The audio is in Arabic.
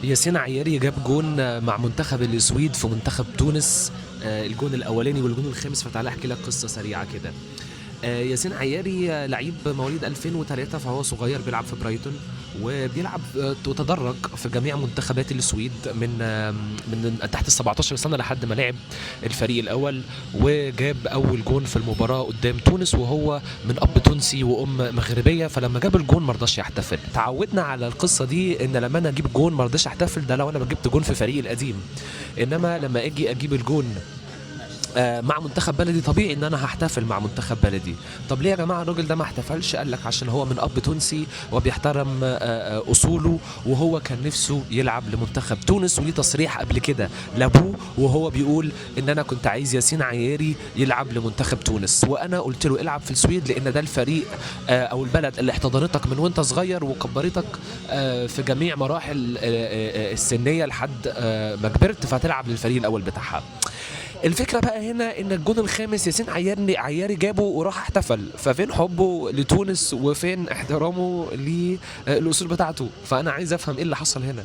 ياسين عياري جاب جون مع منتخب السويد في منتخب تونس. الجون الاولاني والجون الخامس، فتعالى احكي لك قصه سريعه كده. ياسين عياري لعيب مواليد 2003، فهو صغير بيلعب في برايتون، وبيلعب وتدرج في جميع منتخبات السويد من تحت ال 17 سنه لحد ما لعب الفريق الاول، وجاب اول جون في المباراه قدام تونس، وهو من اب تونسي وام مغربيه. فلما جاب الجون ما رضاش يحتفل. تعودنا على القصه دي ان لما انا اجيب جون ما رضاش احتفل، ده لو انا جبت جون في فريقي القديم. انما لما اجي اجيب الجون مع منتخب بلدي، طبيعي ان انا هحتفل مع منتخب بلدي. طب ليه يا جماعه الراجل ده ما احتفلش؟ قال لك عشان هو من اب تونسي وبيحترم اصوله، وهو كان نفسه يلعب لمنتخب تونس، وليه تصريح قبل كده لابوه وهو بيقول ان انا كنت عايز ياسين عياري يلعب لمنتخب تونس، وانا قلت له العب في السويد لان ده الفريق او البلد اللي احتضنتك من وانت صغير وكبرتك في جميع مراحل السنيه لحد ما كبرت، فتلعب للفريق الاول بتاعها. الفكره بقى هنا ان الجون الخامس ياسين عياري جابه وراح احتفل، ففين حبه لتونس وفين احترامه للاصول بتاعته؟ فانا عايز افهم ايه اللي حصل هنا.